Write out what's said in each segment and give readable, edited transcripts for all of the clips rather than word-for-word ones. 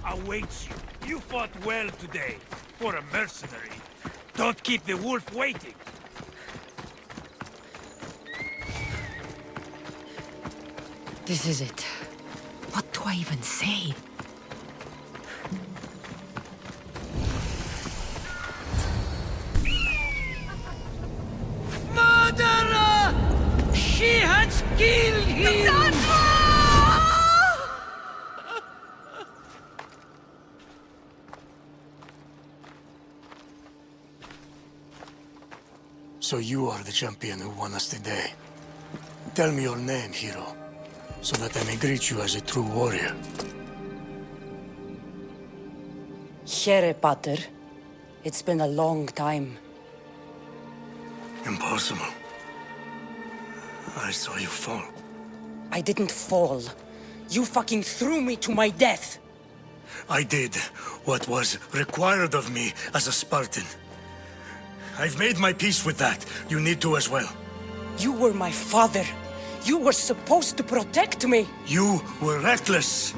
awaits you. You fought well today, for a mercenary. Don't keep the wolf waiting. This is it. What do I even say? Murderer! She has killed him! Kassandra! So you are the champion who won us today. Tell me your name, hero, so that I may greet you as a true warrior. Here, Pater. It's been a long time. Impossible. I saw you fall. I didn't fall. You fucking threw me to my death. I did what was required of me as a Spartan. I've made my peace with that. You need to as well. You were my father. You were supposed to protect me. You were reckless.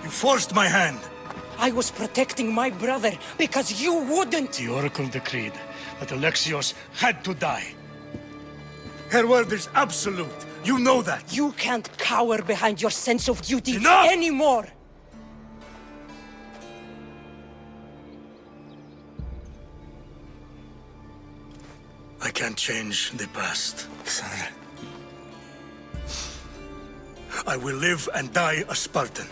You forced my hand. I was protecting my brother because you wouldn't. The Oracle decreed that Alexios had to die. Her word is absolute. You know that. You can't cower behind your sense of duty Enough! anymore. I can't change the past, Kassandra. I will live and die a Spartan.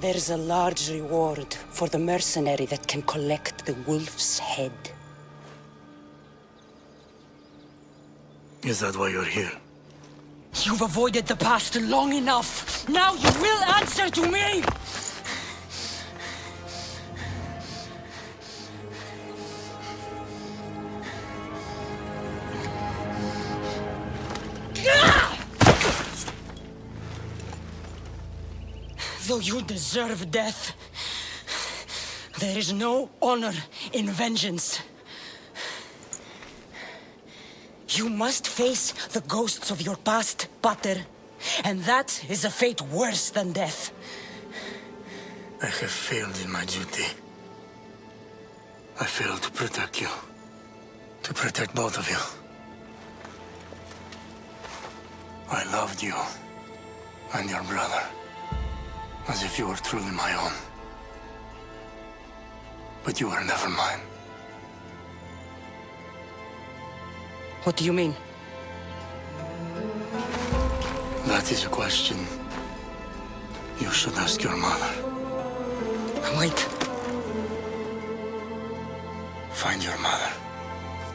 There's a large reward for the mercenary that can collect the wolf's head. Is that why you're here? You've avoided the past long enough. Now you will answer to me! Though you deserve death, there is no honor in vengeance. You must face the ghosts of your past, Pater, and that is a fate worse than death. I have failed in my duty. I failed to protect you. To protect both of you. I loved you and your brother as if you were truly my own. But you were never mine. What do you mean? That is a question you should ask your mother. Wait. Find your mother.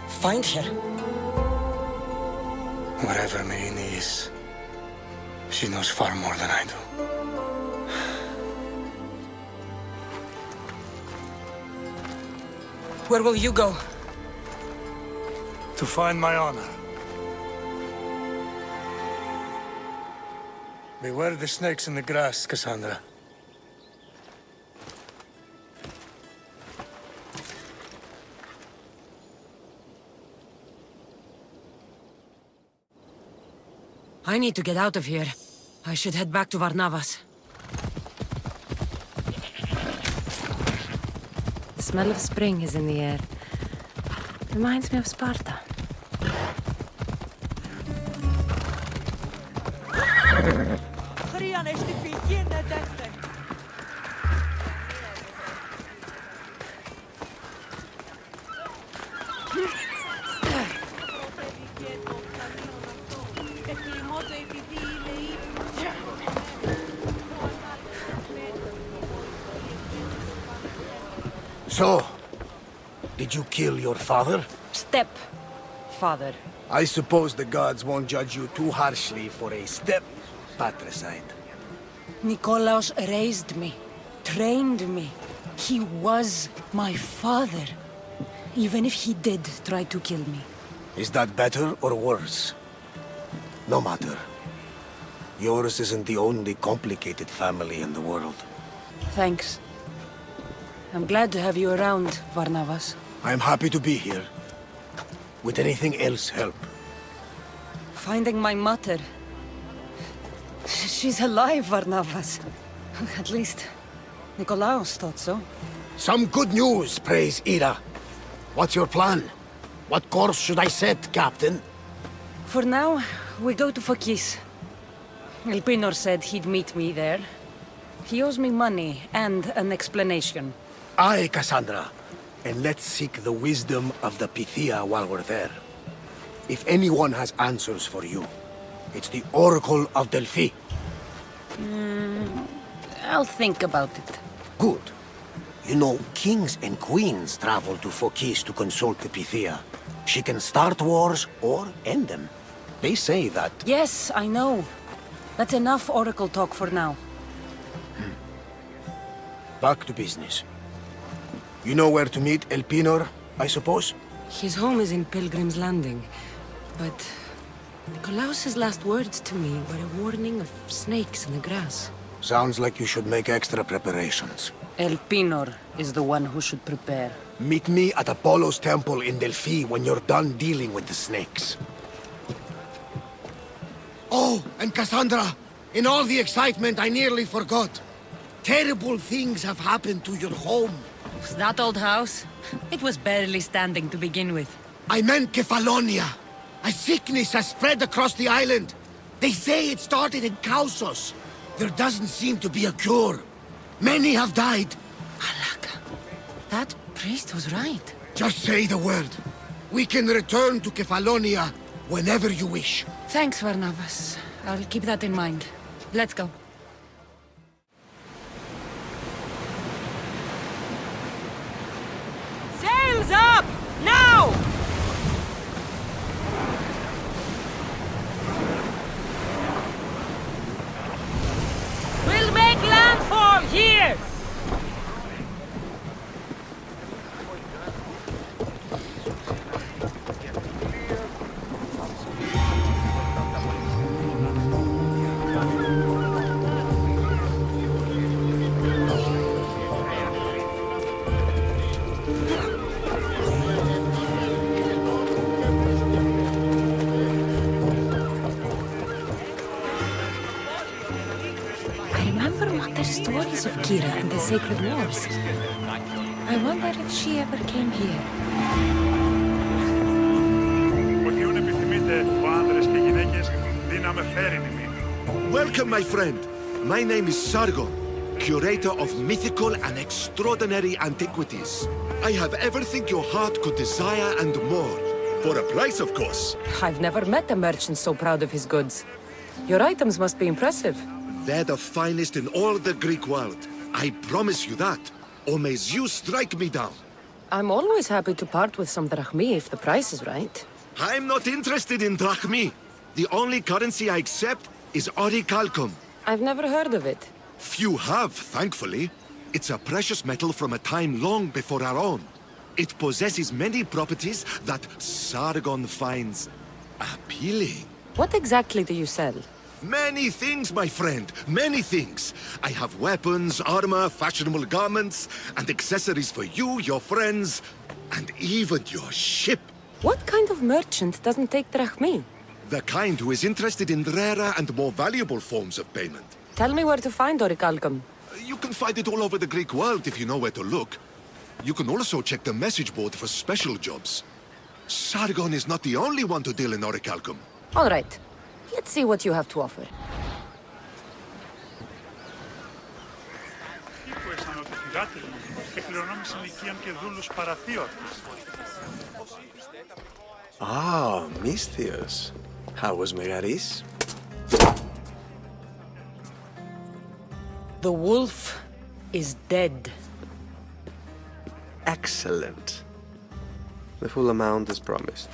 Find her? Wherever Marina is, she knows far more than I do. Where will you go? To find my honor. Beware the snakes in the grass, Kassandra. I need to get out of here. I should head back to Varnavas. The smell of spring is in the air. Reminds me of Sparta. So, did you kill your father? Step, father. I suppose the gods won't judge you too harshly for a step patricide. Nikolaos raised me, trained me. He was my father. Even if he did try to kill me. Is that better or worse? No matter. Yours isn't the only complicated family in the world. Thanks. I'm glad to have you around, Varnavas. I'm happy to be here. Would anything else help? Finding my mother. She's alive, Varnavas. At least, Nikolaos thought so. Some good news, praise Ira. What's your plan? What course should I set, Captain? For now, we go to Fakis. Elpinor said he'd meet me there. He owes me money and an explanation. Aye, Kassandra. And let's seek the wisdom of the Pythia while we're there. If anyone has answers for you, it's the Oracle of Delphi. I'll think about it. Good. You know, kings and queens travel to Phokis to consult the Pythia. She can start wars or end them. They say that... Yes, I know. That's enough oracle talk for now. Back to business. You know where to meet Elpinor, I suppose? His home is in Pilgrim's Landing, but Nikolaos's last words to me were a warning of snakes in the grass. Sounds like you should make extra preparations. Elpinor is the one who should prepare. Meet me at Apollo's temple in Delphi when you're done dealing with the snakes. Oh, and Kassandra, in all the excitement, I nearly forgot. Terrible things have happened to your home. That old house? It was barely standing to begin with. I meant Kefalonia. A sickness has spread across the island. They say it started in Kausos. There doesn't seem to be a cure. Many have died. Alaka, that priest was right. Just say the word. We can return to Kefalonia whenever you wish. Thanks, Varnavas. I'll keep that in mind. Let's go. Sails up! Now! We'll make landfall here! Stories of Kira and the Sacred Wars. I wonder if she ever came here. Welcome, my friend. My name is Sargon, curator of mythical and extraordinary antiquities. I have everything your heart could desire and more. For a price, of course. I've never met a merchant so proud of his goods. Your items must be impressive. They're the finest in all the Greek world. I promise you that. Or may Zeus strike me down. I'm always happy to part with some drachmi if the price is right. I'm not interested in drachmi. The only currency I accept is orichalcum. I've never heard of it. Few have, thankfully. It's a precious metal from a time long before our own. It possesses many properties that Sargon finds appealing. What exactly do you sell? Many things, my friend. Many things. I have weapons, armor, fashionable garments, and accessories for you, your friends, and even your ship. What kind of merchant doesn't take drachmi? The kind who is interested in rarer and more valuable forms of payment. Tell me where to find orichalcum. You can find it all over the Greek world if you know where to look. You can also check the message board for special jobs. Sargon is not the only one to deal in orichalcum. All right. Let's see what you have to offer. Ah, Mystios. How was Megaris? The wolf is dead. Excellent. The full amount is promised.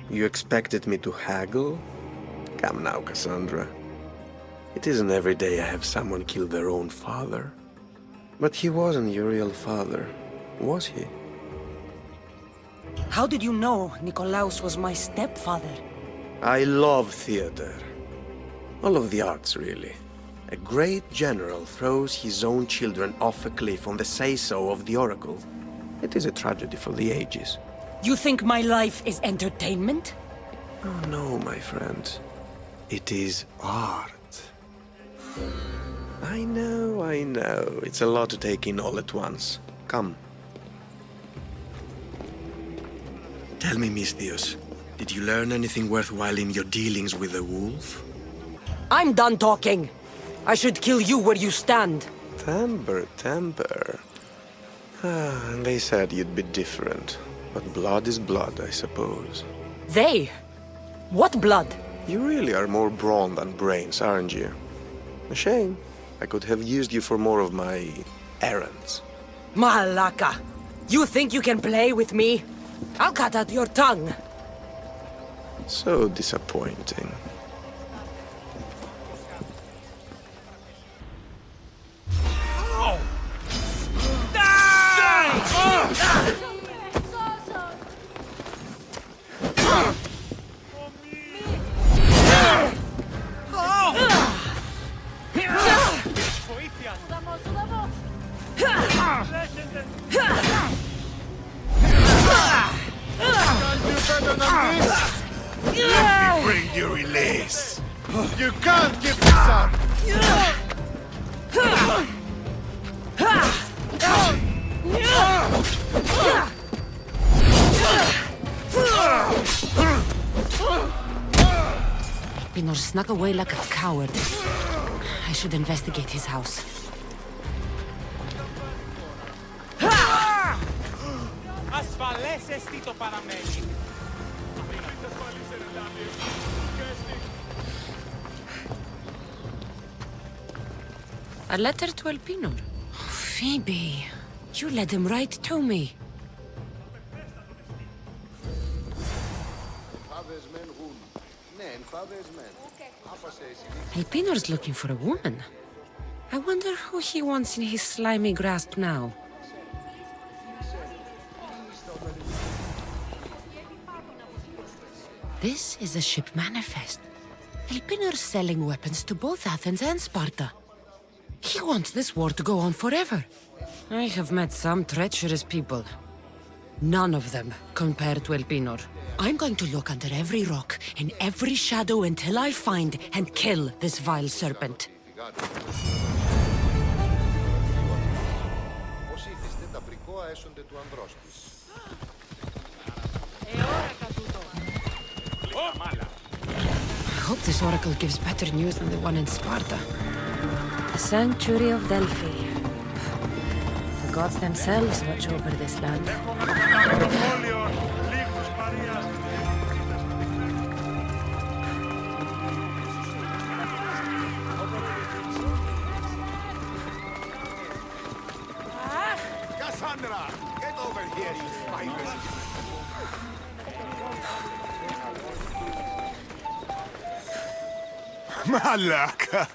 You expected me to haggle? Come now, Kassandra. It isn't every day I have someone kill their own father. But he wasn't your real father, was he? How did you know Nikolaos was my stepfather? I love theater. All of the arts, really. A great general throws his own children off a cliff on the say-so of the oracle. It is a tragedy for the ages. You think my life is entertainment? Oh, no, my friend. It is art. I know. It's a lot to take in all at once. Come. Tell me, Misthios, did you learn anything worthwhile in your dealings with the wolf? I'm done talking. I should kill you where you stand. Temper. And they said you'd be different. But blood is blood, I suppose. They? What blood? You really are more brawn than brains, aren't you? A shame. I could have used you for more of my errands. Malaka! You think you can play with me? I'll cut out your tongue. So disappointing. Oh! Die! Let me bring you release. You can't give this up. Pinor snuck away like a coward. I should investigate his house. Ασφαλές εστί το παραμένει. A letter to Elpinor. Phoebe, you led him right to me. Elpinor's looking for a woman. I wonder who he wants in his slimy grasp now. This is a ship manifest. Elpinor's selling weapons to both Athens and Sparta. He wants this war to go on forever. I have met some treacherous people. None of them compare to Elpinor. I'm going to look under every rock, in every shadow until I find and kill this vile serpent. I hope this oracle gives better news than the one in Sparta. The sanctuary of Delphi. The gods themselves watch over this land. Kassandra, get over here, you spineless. Malaka!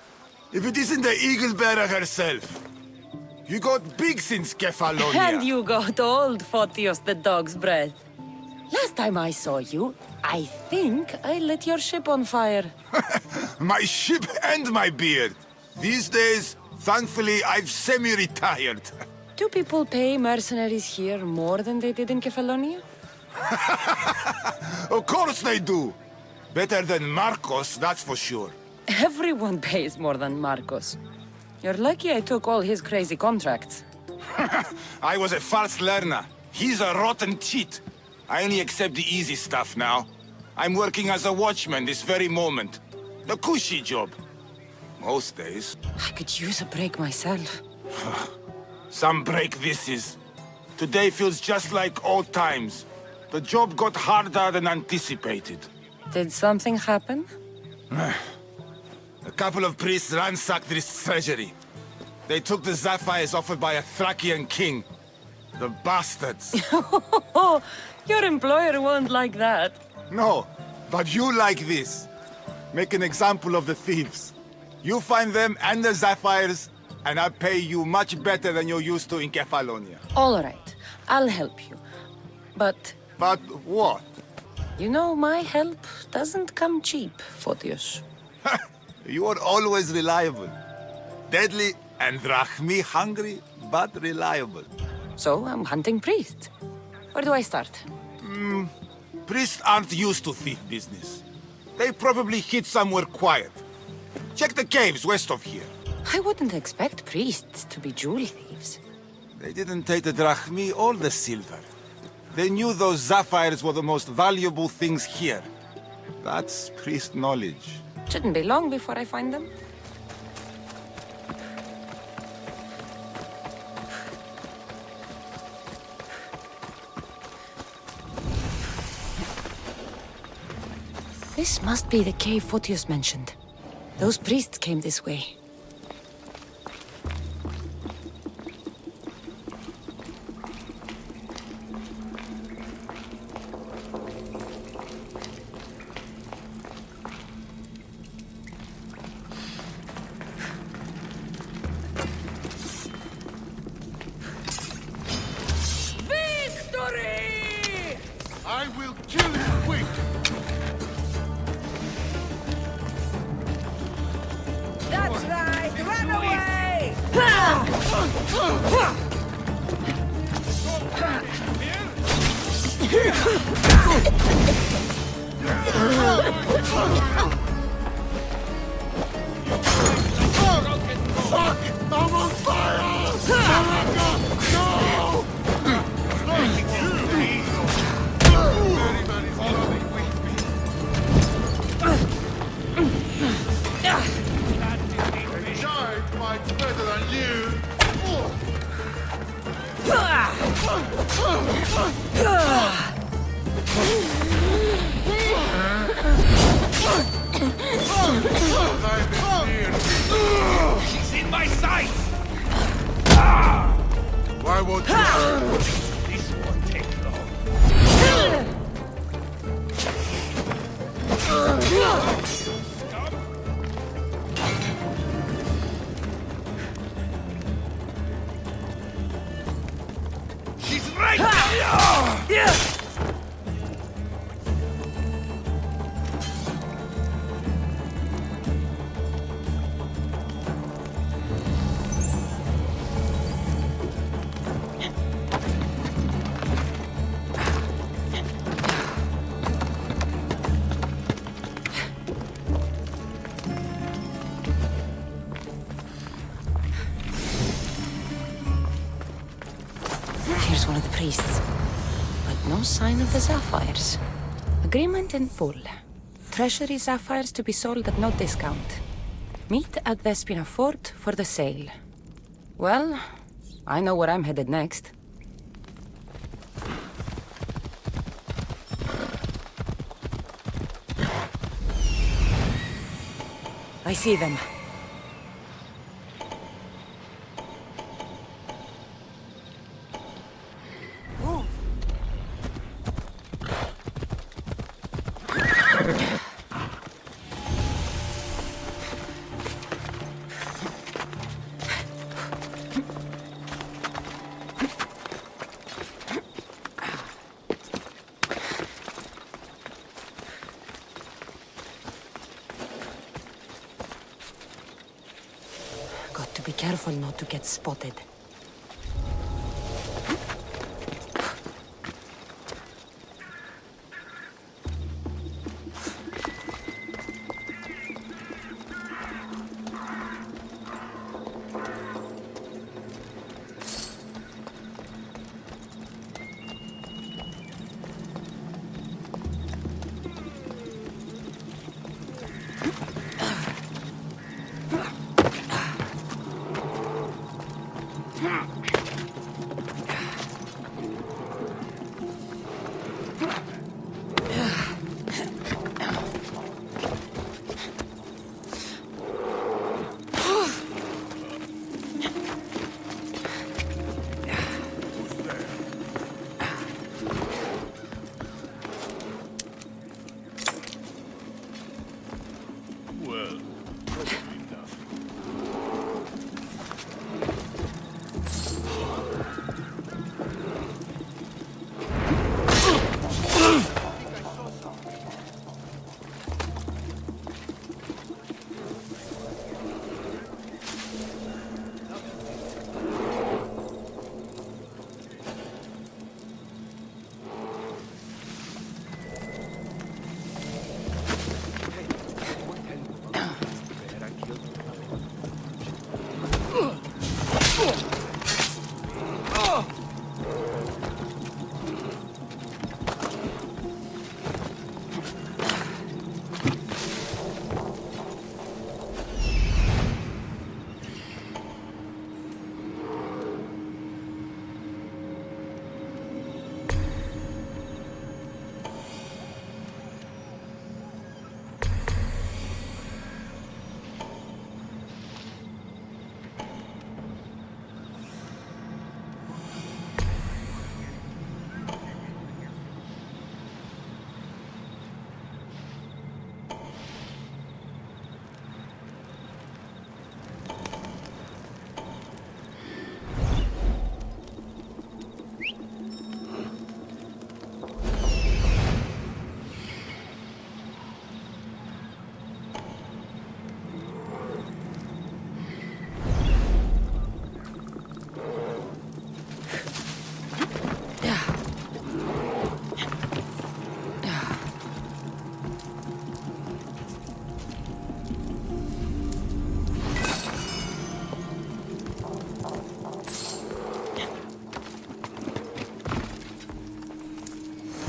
If it isn't the eagle bearer herself. You got big since Kefalonia. And you got old, Photios the dog's breath. Last time I saw you, I think I lit your ship on fire. My ship and my beard. These days, thankfully, I've semi-retired. Do people pay mercenaries here more than they did in Kefalonia? Of course they do. Better than Marcos, that's for sure. Everyone pays more than Marcos. You're lucky I took all his crazy contracts. I was a fast learner. He's a rotten cheat. I only accept the easy stuff now. I'm working as a watchman this very moment. The cushy job. Most days. I could use a break myself. Some break this is. Today feels just like old times. The job got harder than anticipated. Did something happen? A couple of priests ransacked this treasury. They took the sapphires offered by a Thracian king. The bastards. Your employer won't like that. No, but you like this. Make an example of the thieves. You find them and the sapphires, and I pay you much better than you're used to in Kefalonia. All right, I'll help you. But, But what? you know, my help doesn't come cheap, Photios. You are always reliable. Deadly and drachmi hungry, but reliable. So I'm hunting priests. Where do I start? Priests aren't used to thief business. They probably hid somewhere quiet. Check the caves west of here. I wouldn't expect priests to be jewel thieves. They didn't take the drachmi or the silver. They knew those sapphires were the most valuable things here. That's priest knowledge. Shouldn't be long before I find them. This must be the cave Photius mentioned. Those priests came this way. I will kill you quick! That's right! Run away! Fuck! I'm on fire! No! A giant fights better than you! She's in my sight! Why won't you? This won't take long. She's right there! Here's one of the priests. But no sign of the sapphires. Agreement in full. Treasury sapphires to be sold at no discount. Meet at Vespina Fort for the sale. Well, I know where I'm headed next. I see them. Got to be careful not to get spotted.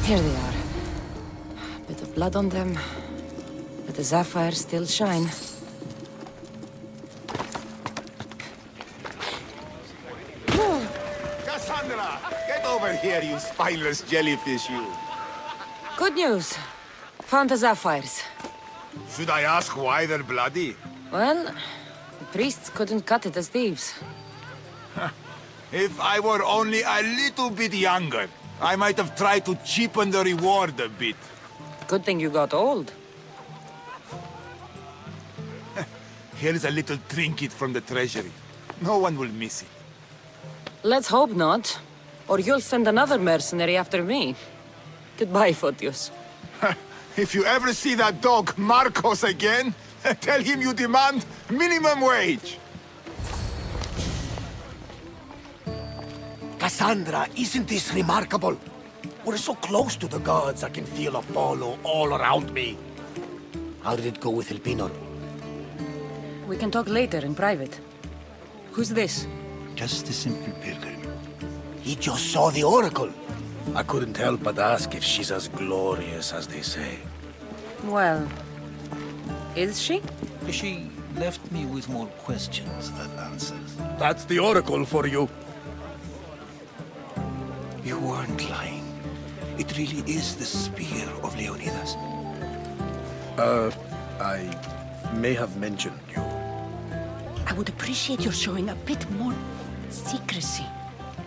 Here they are. Bit of blood on them, but the sapphires still shine. Kassandra! Get over here, you spineless jellyfish, you! Good news. Found the sapphires. Should I ask why they're bloody? Well, the priests couldn't cut it as thieves. If I were only a little bit younger, I might have tried to cheapen the reward a bit. Good thing you got old. Here's a little trinket from the treasury. No one will miss it. Let's hope not, or you'll send another mercenary after me. Goodbye, Photios. If you ever see that dog Marcos again, tell him you demand minimum wage. Kassandra, isn't this remarkable? We're so close to the gods, I can feel Apollo all around me. How did it go with Elpinor? We can talk later in private. Who's this? Just a simple pilgrim. He just saw the oracle. I couldn't help but ask if she's as glorious as they say. Well, is she? She left me with more questions than answers. That's the oracle for you. You weren't lying. It really is the spear of Leonidas. I may have mentioned you. I would appreciate your showing a bit more secrecy.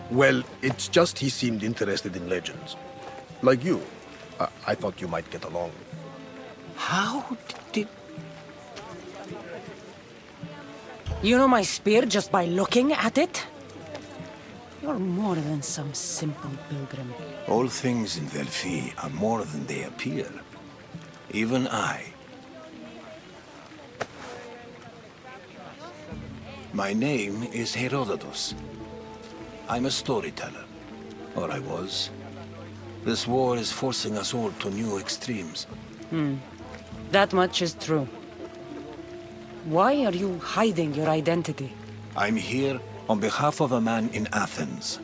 Well, it's just he seemed interested in legends. Like you. I thought you might get along. How did... You know my spear just by looking at it? You're more than some simple pilgrim. All things in Delphi are more than they appear. Even I. My name is Herodotus. I'm a storyteller. Or I was. This war is forcing us all to new extremes. That much is true. Why are you hiding your identity? I'm here on behalf of a man in Athens.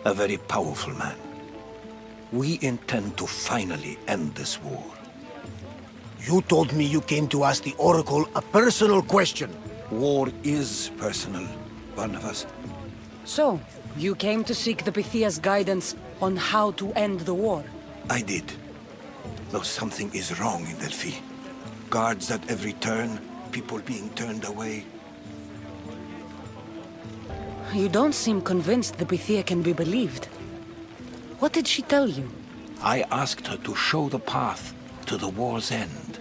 A very powerful man. We intend to finally end this war. You told me you came to ask the oracle a personal question. War is personal, Barnabas. So, you came to seek the Pythia's guidance on how to end the war? I did. Though something is wrong in Delphi. Guards at every turn, people being turned away. You don't seem convinced the Pythia can be believed. What did she tell you? I asked her to show the path to the war's end.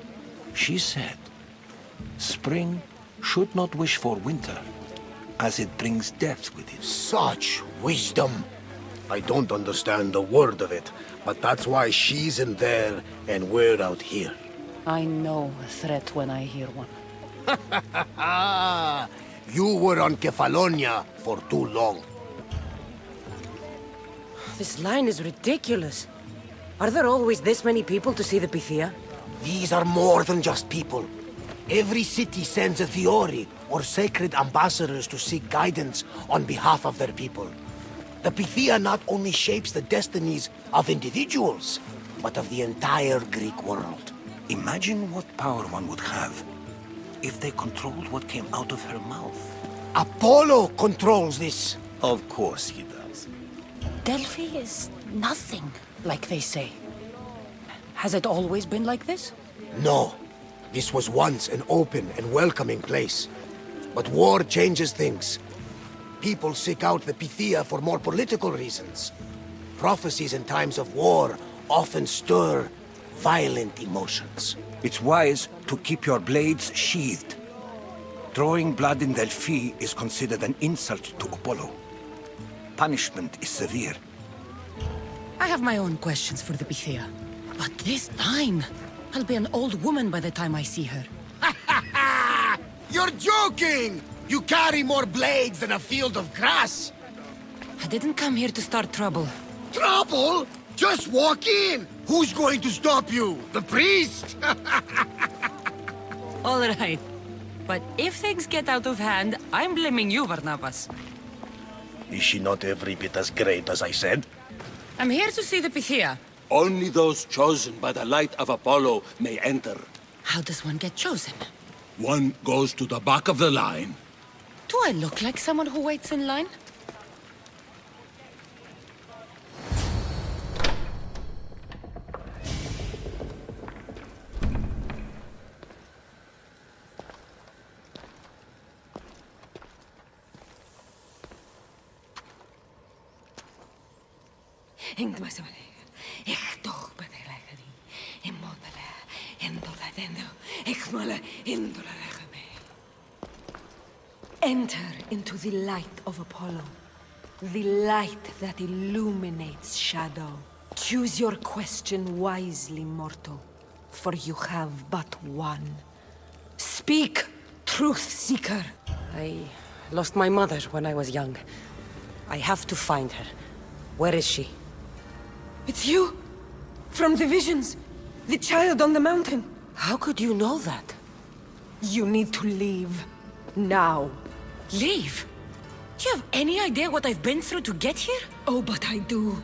She said, spring should not wish for winter, as it brings death with it. Such wisdom. I don't understand a word of it, but that's why she's in there and we're out here. I know a threat when I hear one. You were on Kefalonia for too long. This line is ridiculous. Are there always this many people to see the Pythia? These are more than just people. Every city sends a Fiori, or sacred ambassadors to seek guidance on behalf of their people. The Pythia not only shapes the destinies of individuals, but of the entire Greek world. Imagine what power one would have if they controlled what came out of her mouth. Apollo controls this. Of course he does. Delphi is nothing, like they say. Has it always been like this? No. This was once an open and welcoming place. But war changes things. People seek out the Pythia for more political reasons. Prophecies in times of war often stir violent emotions. It's wise to keep your blades sheathed. Drawing blood in Delphi is considered an insult to Apollo. Punishment is severe. I have my own questions for the Pythia. But this line... I'll be an old woman by the time I see her. You're joking! You carry more blades than a field of grass! I didn't come here to start trouble. Trouble? Just walk in! Who's going to stop you? The priest? All right. But if things get out of hand, I'm blaming you, Barnabas. Is she not every bit as great as I said? I'm here to see the Pythia. Only those chosen by the light of Apollo may enter. How does one get chosen? One goes to the back of the line. Do I look like someone who waits in line? Enter into the light of Apollo, the light that illuminates shadow. Choose your question wisely, mortal, for you have but one. Speak, truth seeker. I lost my mother when I was young. I have to find her. Where is she? It's you! From the visions! The child on the mountain! How could you know that? You need to leave. Now. Leave? Do you have any idea what I've been through to get here? Oh, but I do.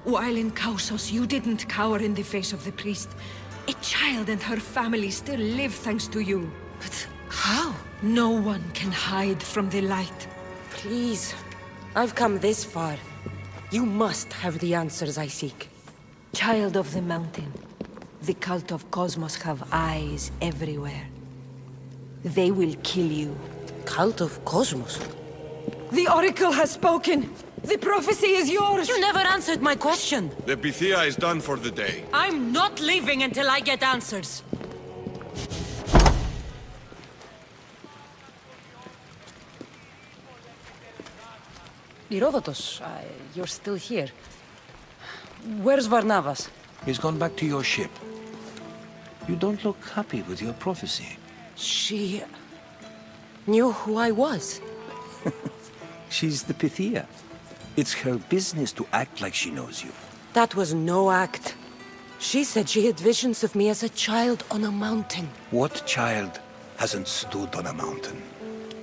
While in Kausos, you didn't cower in the face of the priest. A child and her family still live thanks to you. But how? No one can hide from the light. Please. I've come this far. You must have the answers I seek. Child of the mountain, the Cult of Kosmos have eyes everywhere. They will kill you. Cult of Kosmos? The Oracle has spoken! The prophecy is yours! You never answered my question! The Pythia is done for the day. I'm not leaving until I get answers! Herodotus, you're still here. Where's Varnavas? He's gone back to your ship. You don't look happy with your prophecy. She knew who I was. She's the Pythia. It's her business to act like she knows you. That was no act. She said she had visions of me as a child on a mountain. What child hasn't stood on a mountain?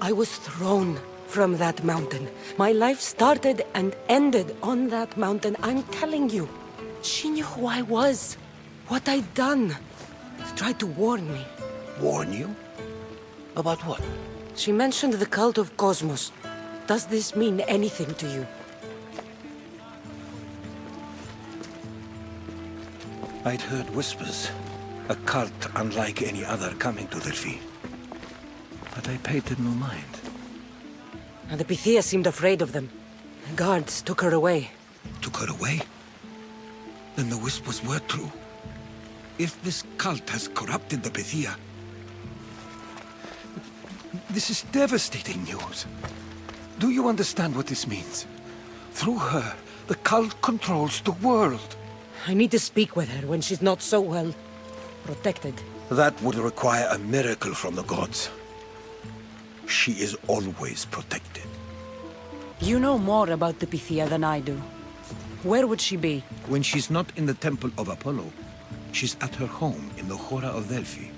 I was thrown from that mountain. My life started and ended on that mountain, I'm telling you. She knew who I was, what I'd done. She tried to warn me. Warn you? About what? She mentioned the Cult of Kosmos. Does this mean anything to you? I'd heard whispers. A cult unlike any other coming to Delphi. But I paid them no mind. And the Pythia seemed afraid of them. The guards took her away. Took her away? Then the whispers were true. If this cult has corrupted the Pythia... This is devastating news. Do you understand what this means? Through her, the cult controls the world. I need to speak with her when she's not so well protected. That would require a miracle from the gods. She is always protected. You know more about the Pythia than I do. Where would she be? When she's not in the temple of Apollo, she's at her home in the Hora of Delphi.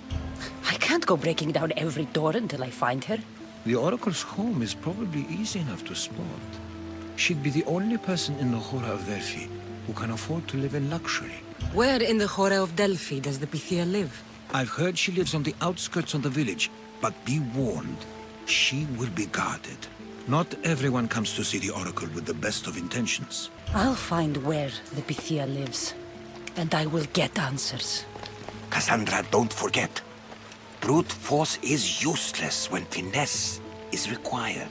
I can't go breaking down every door until I find her. The Oracle's home is probably easy enough to spot. She'd be the only person in the Hora of Delphi who can afford to live in luxury. Where in the Hora of Delphi does the Pythia live? I've heard she lives on the outskirts of the village, but be warned, she will be guarded. Not everyone comes to see the Oracle with the best of intentions. I'll find where the Pythia lives, and I will get answers. Kassandra, don't forget. Brute force is useless when finesse is required.